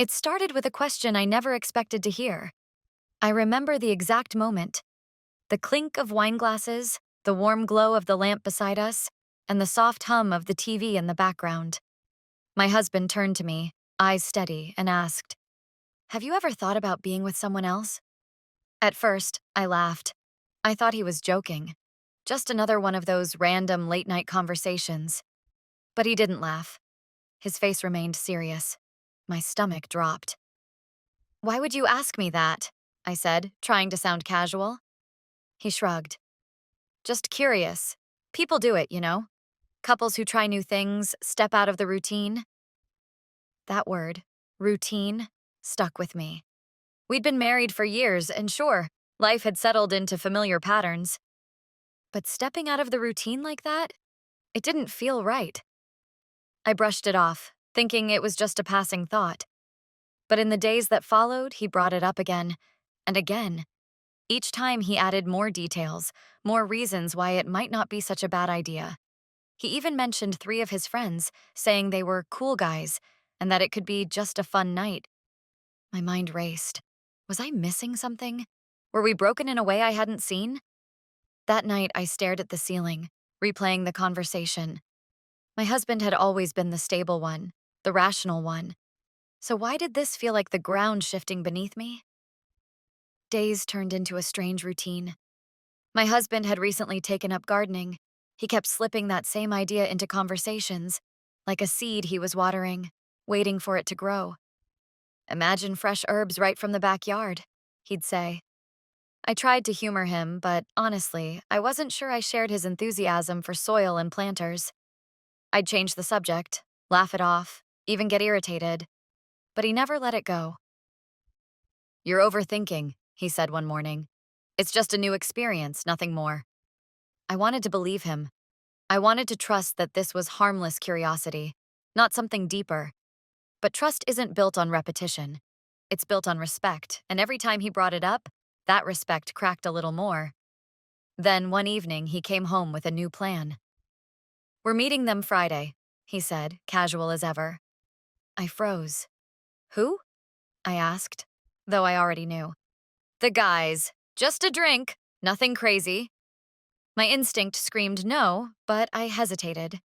It started with a question I never expected to hear. I remember the exact moment: the clink of wine glasses, the warm glow of the lamp beside us, and the soft hum of the TV in the background. My husband turned to me, eyes steady, and asked, "Have you ever thought about being with someone else?" At first, I laughed. I thought he was joking. Just another one of those random late-night conversations. But he didn't laugh. His face remained serious. My stomach dropped. "Why would you ask me that?" I said, trying to sound casual. He shrugged. "Just curious. People do it, you know? Couples who try new things, step out of the routine." That word, routine, stuck with me. We'd been married for years, and sure, life had settled into familiar patterns. But stepping out of the routine like that? It didn't feel right. I brushed it off, thinking it was just a passing thought. But in the days that followed, he brought it up again, and again. Each time he added more details, more reasons why it might not be such a bad idea. He even mentioned 3 of his friends, saying they were cool guys, and that it could be just a fun night. My mind raced. Was I missing something? Were we broken in a way I hadn't seen? That night, I stared at the ceiling, replaying the conversation. My husband had always been the stable one, the rational one. So why did this feel like the ground shifting beneath me? Days turned into a strange routine. My husband had recently taken up gardening. He kept slipping that same idea into conversations, like a seed he was watering, waiting for it to grow. "Imagine fresh herbs right from the backyard," he'd say. I tried to humor him, but honestly, I wasn't sure I shared his enthusiasm for soil and planters. I'd change the subject, laugh it off, even get irritated, but he never let it go. "You're overthinking," he said one morning. "It's just a new experience, nothing more." I wanted to believe him. I wanted to trust that this was harmless curiosity, not something deeper. But trust isn't built on repetition. It's built on respect, and every time he brought it up, that respect cracked a little more. Then one evening, he came home with a new plan. "We're meeting them Friday," he said, casual as ever. I froze. "Who?" I asked, though I already knew. "The guys. Just a drink. Nothing crazy." My instinct screamed no, but I hesitated.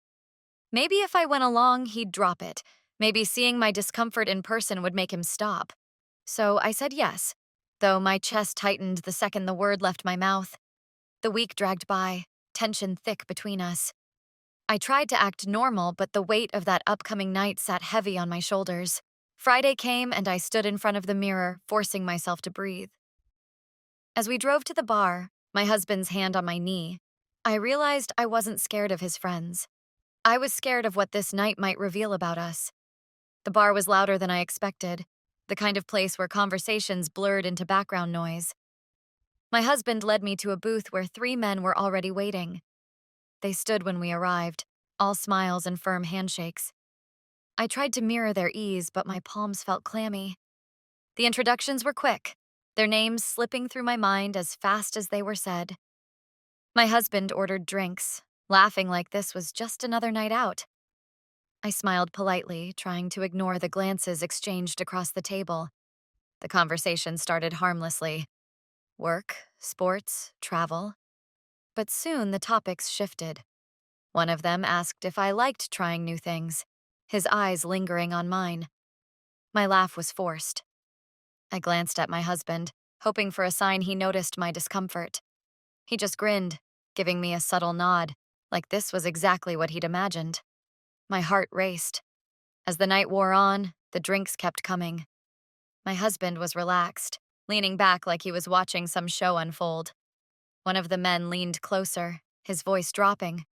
Maybe if I went along, he'd drop it. Maybe seeing my discomfort in person would make him stop. So I said yes, though my chest tightened the second the word left my mouth. The week dragged by, tension thick between us. I tried to act normal, but the weight of that upcoming night sat heavy on my shoulders. Friday came, and I stood in front of the mirror, forcing myself to breathe. As we drove to the bar, my husband's hand on my knee, I realized I wasn't scared of his friends. I was scared of what this night might reveal about us. The bar was louder than I expected, the kind of place where conversations blurred into background noise. My husband led me to a booth where 3 men were already waiting. They stood when we arrived, all smiles and firm handshakes. I tried to mirror their ease, but my palms felt clammy. The introductions were quick, their names slipping through my mind as fast as they were said. My husband ordered drinks, laughing like this was just another night out. I smiled politely, trying to ignore the glances exchanged across the table. The conversation started harmlessly. Work, sports, travel. But soon the topics shifted. One of them asked if I liked trying new things, his eyes lingering on mine. My laugh was forced. I glanced at my husband, hoping for a sign he noticed my discomfort. He just grinned, giving me a subtle nod, like this was exactly what he'd imagined. My heart raced. As the night wore on, the drinks kept coming. My husband was relaxed, leaning back like he was watching some show unfold. One of the men leaned closer, his voice dropping.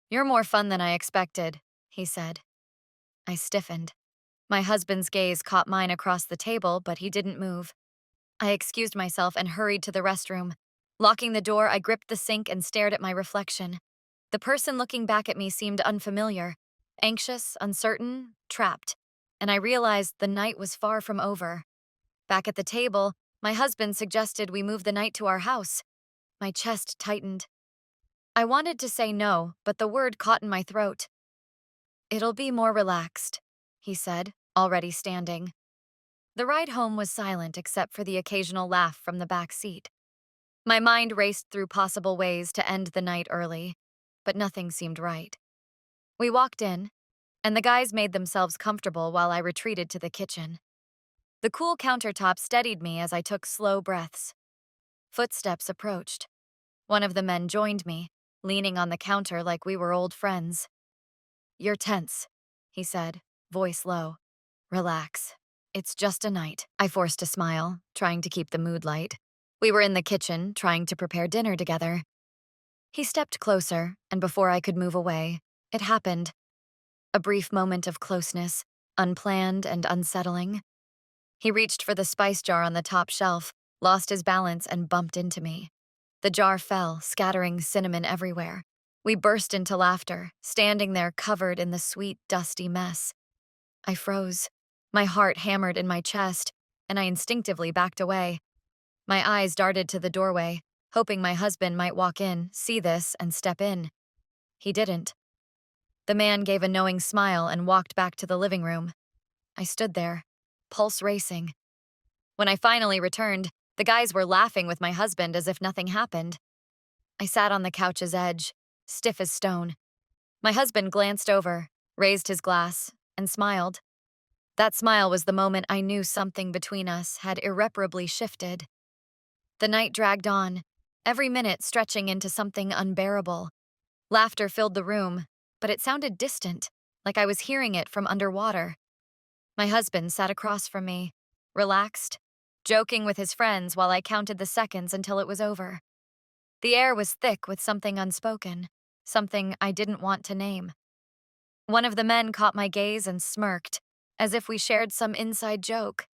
"You're more fun than I expected," he said. I stiffened. My husband's gaze caught mine across the table, but he didn't move. I excused myself and hurried to the restroom. Locking the door, I gripped the sink and stared at my reflection. The person looking back at me seemed unfamiliar, anxious, uncertain, trapped, and I realized the night was far from over. Back at the table, my husband suggested we move the night to our house. My chest tightened. I wanted to say no, but the word caught in my throat. "It'll be more relaxed," he said, already standing. The ride home was silent except for the occasional laugh from the back seat. My mind raced through possible ways to end the night early, but nothing seemed right. We walked in, and the guys made themselves comfortable while I retreated to the kitchen. The cool countertop steadied me as I took slow breaths. Footsteps approached. One of the men joined me, leaning on the counter like we were old friends. "You're tense," he said, voice low. "Relax. It's just a night." I forced a smile, trying to keep the mood light. We were in the kitchen, trying to prepare dinner together. He stepped closer, and before I could move away, it happened. A brief moment of closeness, unplanned and unsettling. He reached for the spice jar on the top shelf, lost his balance, and bumped into me. The jar fell, scattering cinnamon everywhere. We burst into laughter, standing there covered in the sweet, dusty mess. I froze. My heart hammered in my chest, and I instinctively backed away. My eyes darted to the doorway, hoping my husband might walk in, see this, and step in. He didn't. The man gave a knowing smile and walked back to the living room. I stood there, pulse racing. When I finally returned, the guys were laughing with my husband as if nothing happened. I sat on the couch's edge, stiff as stone. My husband glanced over, raised his glass, and smiled. That smile was the moment I knew something between us had irreparably shifted. The night dragged on, every minute stretching into something unbearable. Laughter filled the room, but it sounded distant, like I was hearing it from underwater. My husband sat across from me, relaxed, joking with his friends while I counted the seconds until it was over. The air was thick with something unspoken, something I didn't want to name. One of the men caught my gaze and smirked, as if we shared some inside joke.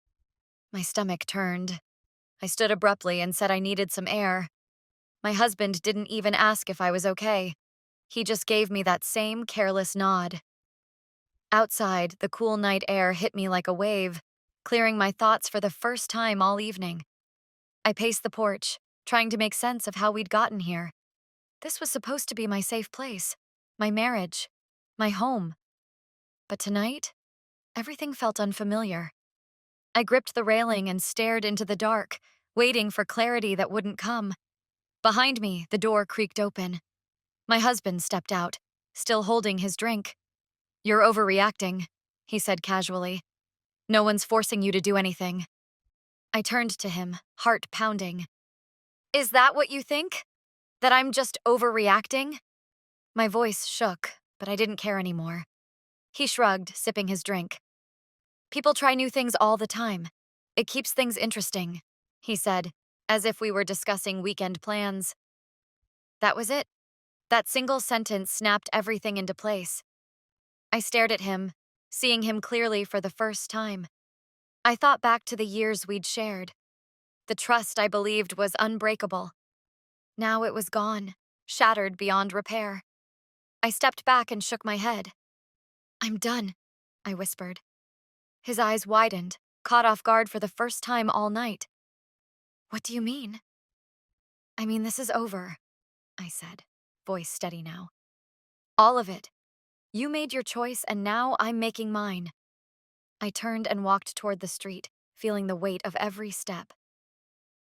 My stomach turned. I stood abruptly and said I needed some air. My husband didn't even ask if I was okay. He just gave me that same careless nod. Outside, the cool night air hit me like a wave, clearing my thoughts for the first time all evening. I paced the porch, trying to make sense of how we'd gotten here. This was supposed to be my safe place, my marriage, my home. But tonight, everything felt unfamiliar. I gripped the railing and stared into the dark, waiting for clarity that wouldn't come. Behind me, the door creaked open. My husband stepped out, still holding his drink. "You're overreacting," he said casually. "No one's forcing you to do anything." I turned to him, heart pounding. "Is that what you think? That I'm just overreacting?" My voice shook, but I didn't care anymore. He shrugged, sipping his drink. "People try new things all the time. It keeps things interesting," he said, as if we were discussing weekend plans. That was it. That single sentence snapped everything into place. I stared at him, seeing him clearly for the first time. I thought back to the years we'd shared. The trust I believed was unbreakable. Now it was gone, shattered beyond repair. I stepped back and shook my head. "I'm done," I whispered. His eyes widened, caught off guard for the first time all night. "What do you mean?" "I mean, this is over," I said, voice steady now. "All of it. You made your choice, and now I'm making mine." I turned and walked toward the street, feeling the weight of every step.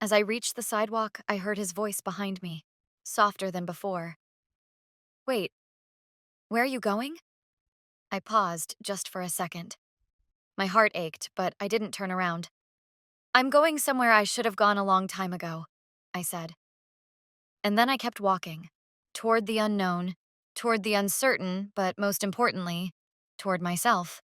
As I reached the sidewalk, I heard his voice behind me, softer than before. "Wait, where are you going?" I paused just for a second. My heart ached, but I didn't turn around. "I'm going somewhere I should have gone a long time ago," I said. And then I kept walking, toward the unknown, toward the uncertain, but most importantly, toward myself.